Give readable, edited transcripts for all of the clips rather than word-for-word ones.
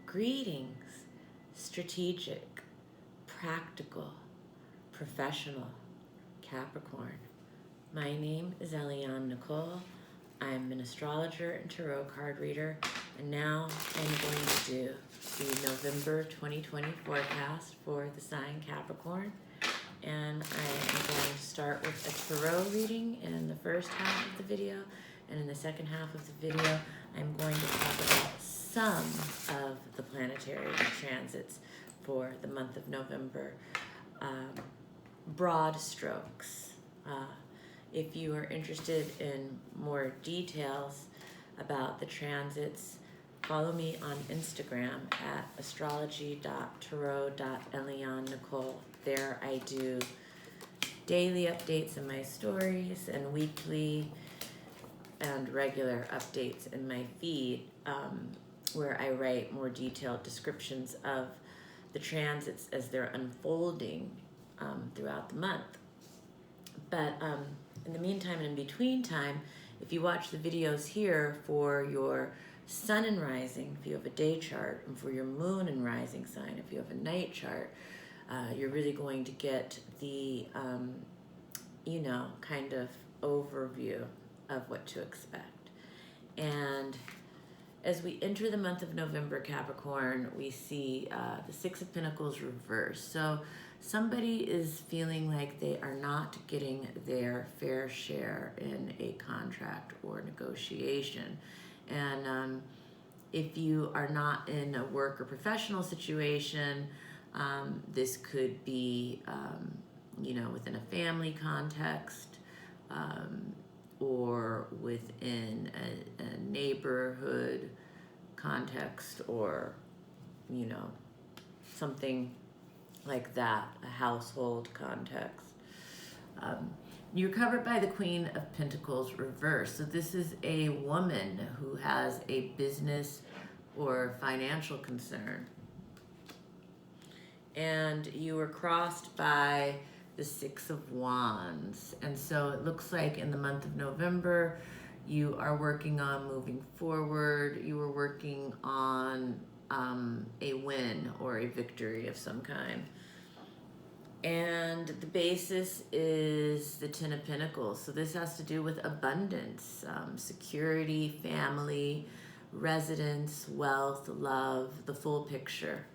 Greetings, strategic, practical, professional Capricorn. My name is Eliane Nicole. I'm an astrologer and tarot card reader, and now I'm going to do the November 2020 forecast for the sign Capricorn. And I am going to start with a tarot reading in the first half of the video, and in the second half of the video, I'm going to talk about some of the planetary transits for the month of November. Broad strokes. If you are interested in more details about the transits, follow me on Instagram at astrology.tarot.Eliane Nicole. There I do daily updates in my stories and weekly and regular updates in my feed, where I write more detailed descriptions of the transits as they're unfolding throughout the month. But in the meantime and in between time, if you watch the videos here for your sun and rising, if you have a day chart, and for your moon and rising sign, if you have a night chart, you're really going to get the, kind of overview of what to expect. And as we enter the month of November, Capricorn, we see the Six of Pentacles reversed. So somebody is feeling like they are not getting their fair share in a contract or negotiation. And if you are not in a work or professional situation, this could be, within a family context, or within a neighborhood context, or, something like that, a household context. You're covered by the Queen of Pentacles reversed. So this is a woman who has a business or financial concern. And you were crossed by the Six of Wands. And so it looks like in the month of November, you are working on moving forward. You were working on a win or a victory of some kind. And the basis is the Ten of Pentacles. So this has to do with abundance, security, family, residence, wealth, love, the full picture.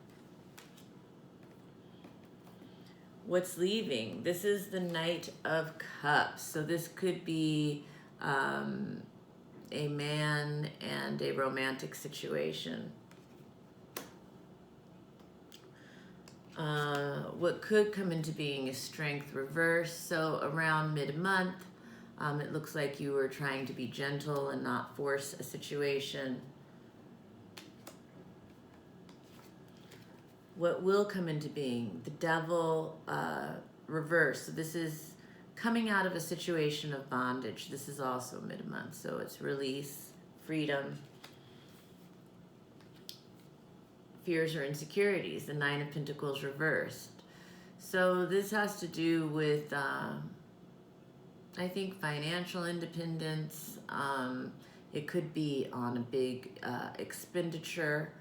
What's leaving? This is the Knight of Cups. So this could be a man and a romantic situation. What could come into being is Strength reversed. So around mid-month, it looks like you were trying to be gentle and not force a situation. What will come into being? The Devil reversed. So this is coming out of a situation of bondage. This is also mid-month. So it's release, freedom, fears or insecurities. The Nine of Pentacles reversed. So this has to do with, I think, financial independence. It could be on a big expenditure.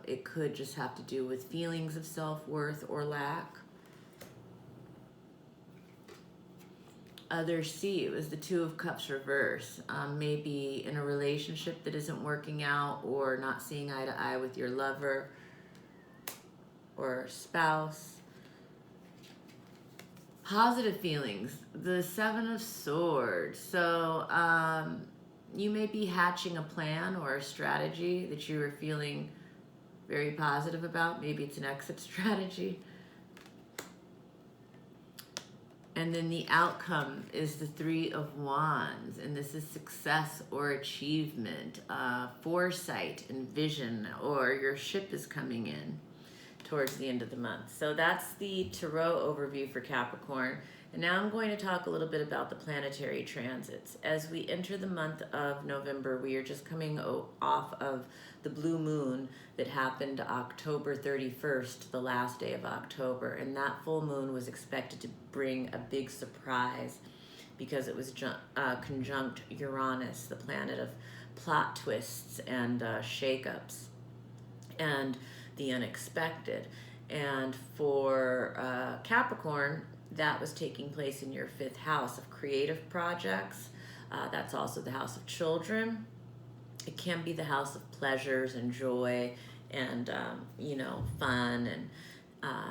It could just have to do with feelings of self-worth or lack. Others see it was the Two of Cups reverse. Maybe in a relationship that isn't working out, or not seeing eye to eye with your lover or spouse. Positive feelings, the Seven of Swords. So you may be hatching a plan or a strategy that you are feeling very positive about. Maybe it's an exit strategy. And then the outcome is the Three of Wands, and this is success or achievement, foresight and vision, or your ship is coming in towards the end of the month. So that's the tarot overview for Capricorn. And now I'm going to talk a little bit about the planetary transits. As we enter the month of November, we are just coming off of the blue moon that happened October 31st, the last day of October. And that full moon was expected to bring a big surprise because it was conjunct Uranus, the planet of plot twists and shakeups. and the unexpected. And for Capricorn, that was taking place in your 5th house of creative projects. That's also the house of children. It can be the house of pleasures and joy and, fun. And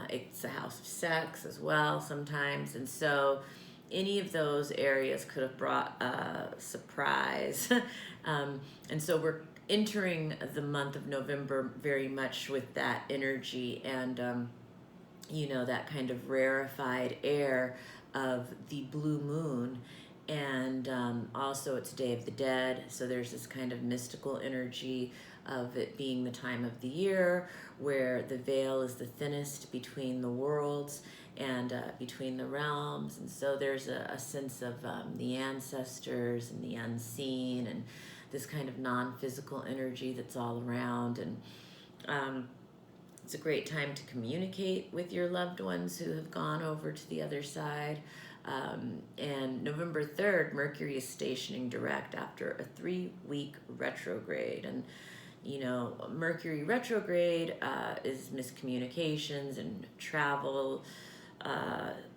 it's a house of sex as well sometimes. And so any of those areas could have brought a surprise. And so we're entering the month of November very much with that energy and, that kind of rarefied air of the blue moon. And also it's Day of the Dead, so there's this kind of mystical energy of it being the time of the year where the veil is the thinnest between the worlds and between the realms. And so there's a sense of the ancestors and the unseen and this kind of non-physical energy that's all around. And it's a great time to communicate with your loved ones who have gone over to the other side. And November 3rd, Mercury is stationing direct after a 3-week retrograde. And, Mercury retrograde is miscommunications and travel,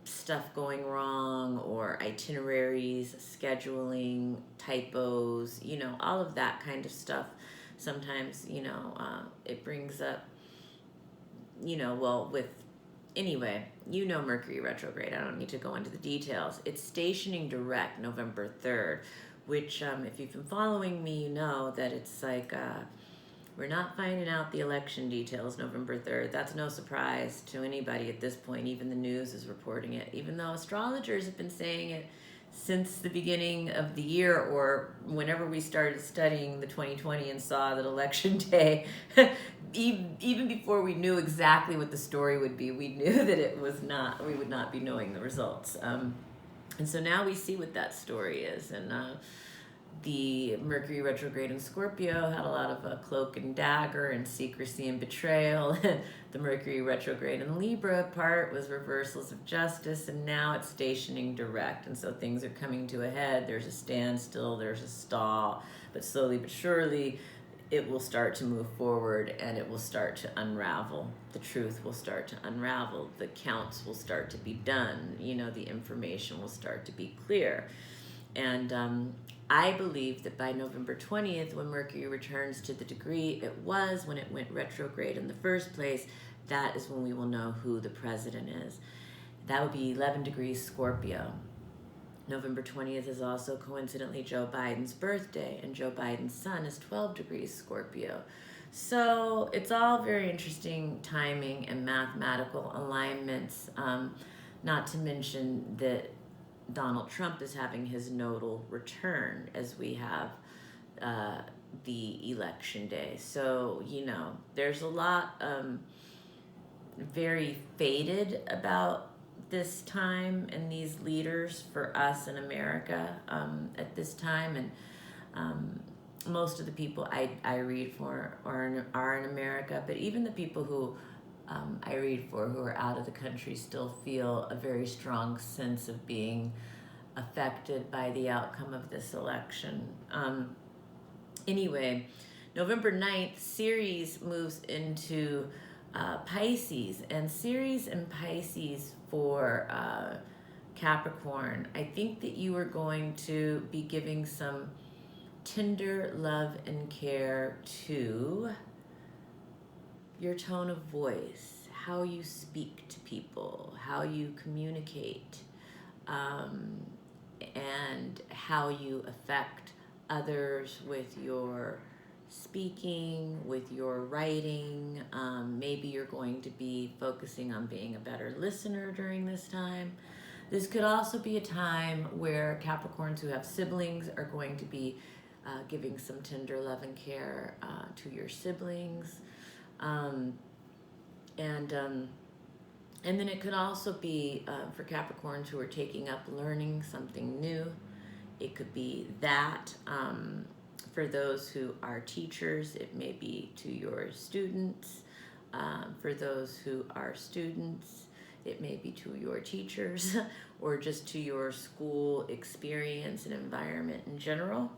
stuff going wrong, or itineraries, scheduling, typos, all of that kind of stuff. Sometimes, it brings up, Anyway, Mercury retrograde. I don't need to go into the details. It's stationing direct November 3rd, which if you've been following me, you know that it's like we're not finding out the election details November 3rd. That's no surprise to anybody at this point. Even the news is reporting it, even though astrologers have been saying it since the beginning of the year, or whenever we started studying the 2020 and saw that election day, even before we knew exactly what the story would be, we knew that we would not be knowing the results. And so now we see what that story is. And the Mercury retrograde in Scorpio had a lot of cloak and dagger and secrecy and betrayal. The Mercury retrograde in Libra part was reversals of justice, and now it's stationing direct. And so things are coming to a head. There's a standstill, there's a stall, but slowly but surely it will start to move forward and it will start to unravel. The truth will start to unravel. The counts will start to be done. The information will start to be clear. And I believe that by November 20th, when Mercury returns to the degree it was when it went retrograde in the first place, that is when we will know who the president is. That would be 11 degrees Scorpio. November 20th is also coincidentally Joe Biden's birthday, and Joe Biden's sun is 12 degrees Scorpio. So it's all very interesting timing and mathematical alignments, not to mention that Donald Trump is having his nodal return as we have the election day. So, there's a lot very fated about this time and these leaders for us in America at this time. And most of the people I read for are in America, but even the people who I read for who are out of the country still feel a very strong sense of being affected by the outcome of this election. Anyway, November 9th, Ceres moves into Pisces, and Ceres and Pisces for Capricorn. I think that you are going to be giving some tender love and care to your tone of voice, how you speak to people, how you communicate, and how you affect others with your speaking, with your writing. Maybe you're going to be focusing on being a better listener during this time. This could also be a time where Capricorns who have siblings are going to be giving some tender love and care to your siblings. And then it could also be for Capricorns who are taking up learning something new. It could be that. For those who are teachers, it may be to your students. For those who are students, it may be to your teachers or just to your school experience and environment in general.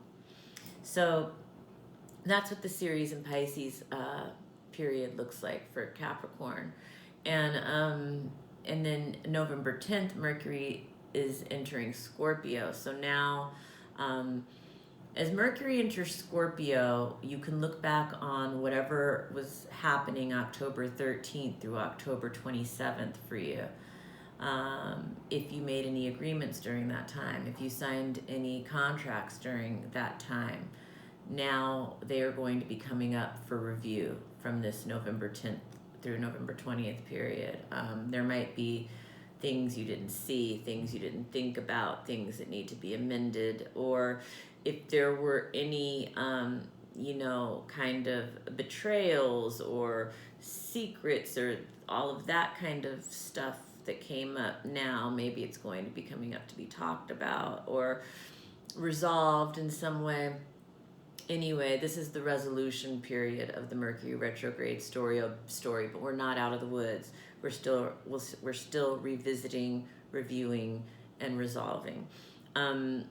So that's what the Ceres and Pisces period looks like for Capricorn. And then November 10th, Mercury is entering Scorpio. So now, as Mercury enters Scorpio, you can look back on whatever was happening October 13th through October 27th for you. If you made any agreements during that time, if you signed any contracts during that time, now they are going to be coming up for review from this November 10th through November 20th period. There might be things you didn't see, things you didn't think about, things that need to be amended, or if there were any, kind of betrayals or secrets or all of that kind of stuff that came up now, maybe it's going to be coming up to be talked about or resolved in some way. Anyway, this is the resolution period of the Mercury retrograde story, but we're not out of the woods. We're still revisiting, reviewing, and resolving. And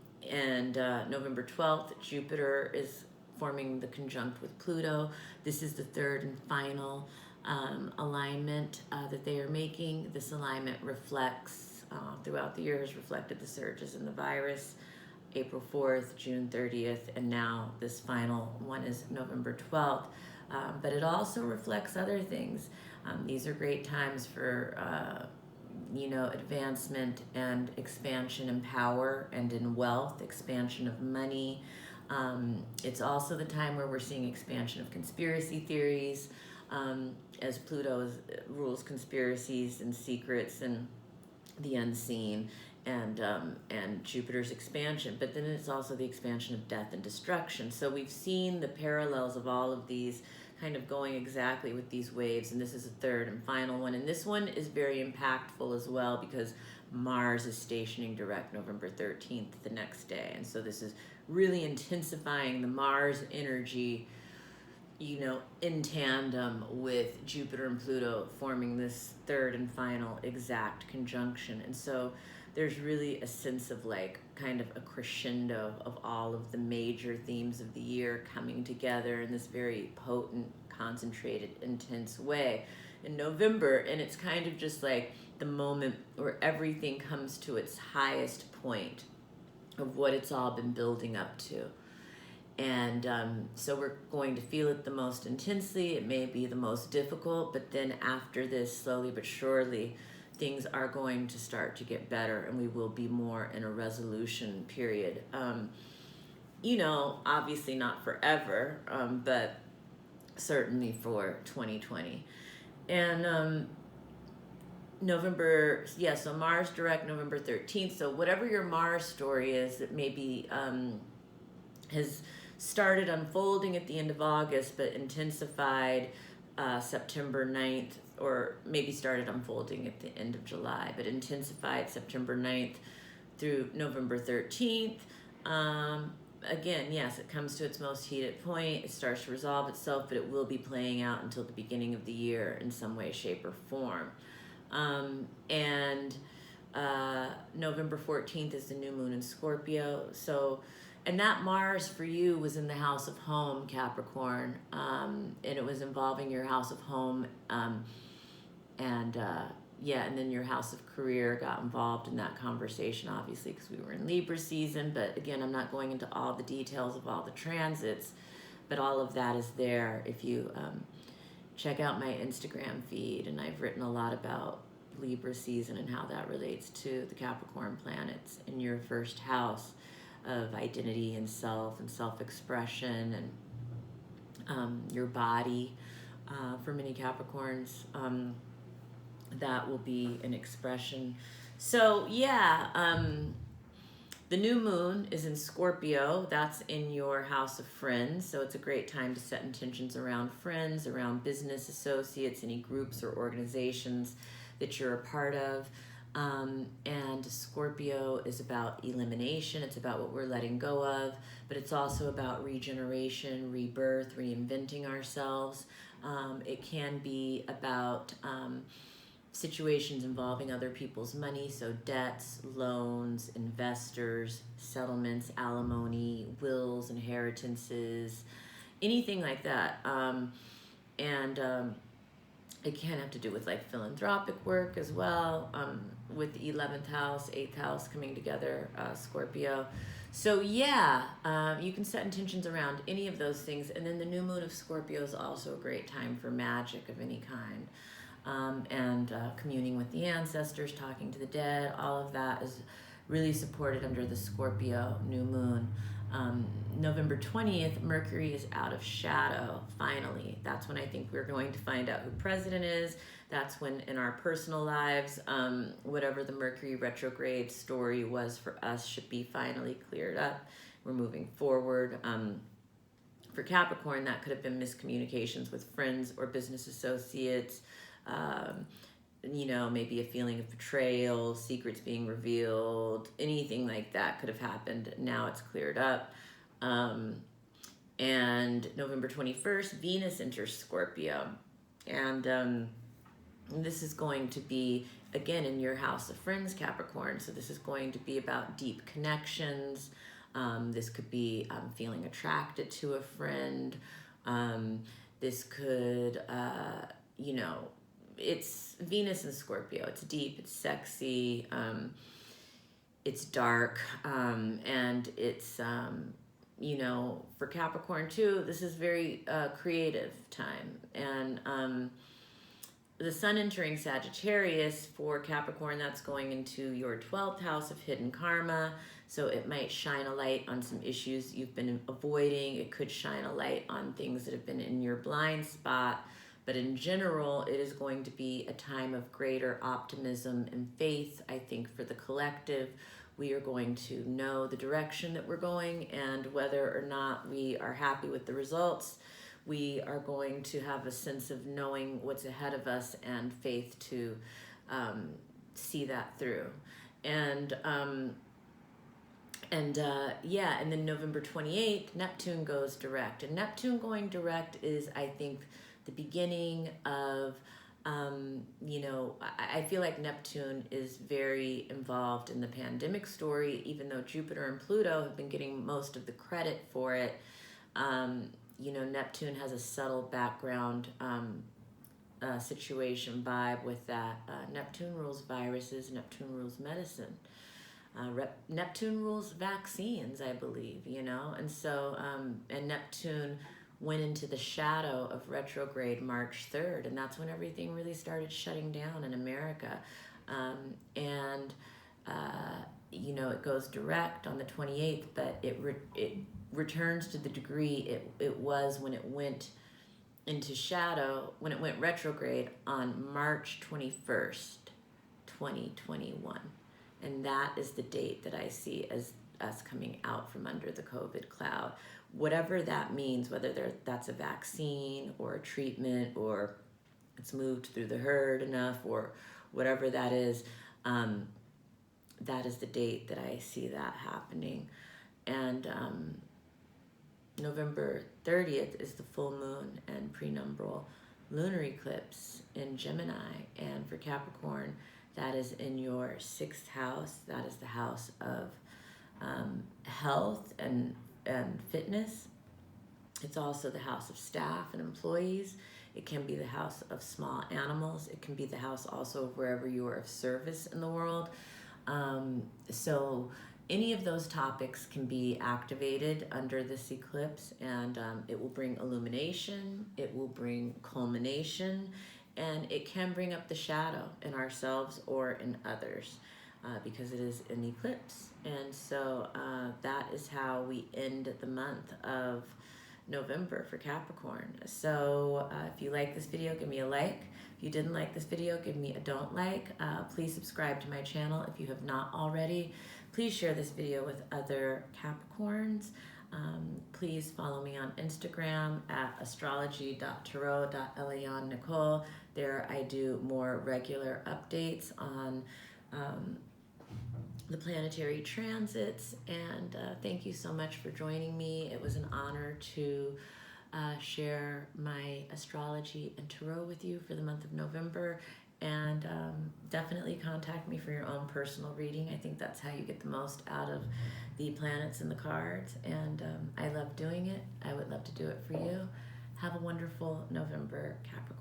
November 12th, Jupiter is forming the conjunct with Pluto. This is the third and final alignment that they are making. This alignment reflects, throughout the year, has reflected the surges in the virus, April 4th, June 30th, and now this final one is November 12th. But it also reflects other things. These are great times for advancement and expansion in power and in wealth, expansion of money. It's also the time where we're seeing expansion of conspiracy theories, as Pluto rules conspiracies and secrets and the unseen, and Jupiter's expansion. But then it's also the expansion of death and destruction. So we've seen the parallels of all of these kind of going exactly with these waves, and this is the third and final one. And this one is very impactful as well because Mars is stationing direct November 13th the next day. And so this is really intensifying the Mars energy, in tandem with Jupiter and Pluto forming this third and final exact conjunction. And so there's really a sense of kind of a crescendo of all of the major themes of the year coming together in this very potent, concentrated, intense way in November. And it's kind of just like the moment where everything comes to its highest point of what it's all been building up to. And so we're going to feel it the most intensely. It may be the most difficult, but then after this, slowly but surely, things are going to start to get better, and we will be more in a resolution period. Obviously not forever, but certainly for 2020. And so Mars direct November 13th. So whatever your Mars story is that maybe has started unfolding at the end of August, but intensified September 9th, or maybe started unfolding at the end of July, but intensified September 9th through November 13th. Again, yes, it comes to its most heated point. It starts to resolve itself, but it will be playing out until the beginning of the year in some way, shape, or form. And November 14th is the new moon in Scorpio. And that Mars for you was in the house of home, Capricorn, and it was involving your house of home, and then your house of career got involved in that conversation, obviously, because we were in Libra season. But again, I'm not going into all the details of all the transits, but all of that is there if you check out my Instagram feed, and I've written a lot about Libra season and how that relates to the Capricorn planets in your first house of identity and self-expression, and your body. For many Capricorns, that will be an expression. So the new moon is in Scorpio. That's in your house of friends. So it's a great time to set intentions around friends, around business associates, any groups or organizations that you're a part of. And Scorpio is about elimination. It's about what we're letting go of, but it's also about regeneration, rebirth, reinventing ourselves. It can be about situations involving other people's money, so debts, loans, investors, settlements, alimony, wills, inheritances, anything like that. And it can have to do with like philanthropic work as well, with the 11th house, 8th house coming together, Scorpio. So yeah, you can set intentions around any of those things. And then the new moon of Scorpio is also a great time for magic of any kind, and communing with the ancestors, talking to the dead. All of that is really supported under the Scorpio new moon. November 20th, Mercury is out of shadow, finally. That's when I think we're going to find out who president is. That's when in our personal lives, whatever the Mercury retrograde story was for us should be finally cleared up. We're moving forward. For Capricorn, that could have been miscommunications with friends or business associates, maybe a feeling of betrayal, secrets being revealed, anything like that could have happened. Now it's cleared up. And November 21st, Venus enters Scorpio. And this is going to be, again, in your house of friends, Capricorn. So this is going to be about deep connections. This could be feeling attracted to a friend. This could, it's Venus and Scorpio. It's deep, it's sexy, it's dark, and it's, for Capricorn too, this is very creative time. And the sun entering Sagittarius for Capricorn, that's going into your 12th house of hidden karma. So it might shine a light on some issues you've been avoiding. It could shine a light on things that have been in your blind spot. But in general, it is going to be a time of greater optimism and faith. I think for the collective, we are going to know the direction that we're going, and whether or not we are happy with the results, we are going to have a sense of knowing what's ahead of us and faith to see that through. And then November 28th, Neptune goes direct. And Neptune going direct is, I think, the beginning of, I feel like Neptune is very involved in the pandemic story, even though Jupiter and Pluto have been getting most of the credit for it. Neptune has a subtle background situation vibe with that. Neptune rules viruses, Neptune rules medicine. Neptune rules vaccines, I believe, and so, and Neptune went into the shadow of retrograde March 3rd, and that's when everything really started shutting down in America. It goes direct on the 28th, but it returns to the degree it was when it went into shadow, when it went retrograde on March 21st, 2021. And that is the date that I see as us coming out from under the COVID cloud. Whatever that means, whether that's a vaccine or a treatment, or it's moved through the herd enough, or whatever that is the date that I see that happening. And November 30th is the full moon and prenumbral lunar eclipse in Gemini. And for Capricorn, that is in your 6th house. That is the house of health and fitness. It's also the house of staff and employees. It can be the house of small animals. It can be the house also of wherever you are of service in the world. So any of those topics can be activated under this eclipse, and it will bring illumination, it will bring culmination, and it can bring up the shadow in ourselves or in others, because it is an eclipse. And so that is how we end the month of November for Capricorn. So if you like this video, give me a like. If you didn't like this video, give me a don't like. Please subscribe to my channel if you have not already. Please share this video with other Capricorns. Please follow me on Instagram at astrology.tarot.Eliane Nicole. There I do more regular updates on the planetary transits. And thank you so much for joining me. It was an honor to share my astrology and tarot with you for the month of November. And definitely contact me for your own personal reading. I think that's how you get the most out of the planets and the cards. And I love doing it. I would love to do it for you. Have a wonderful November, Capricorn.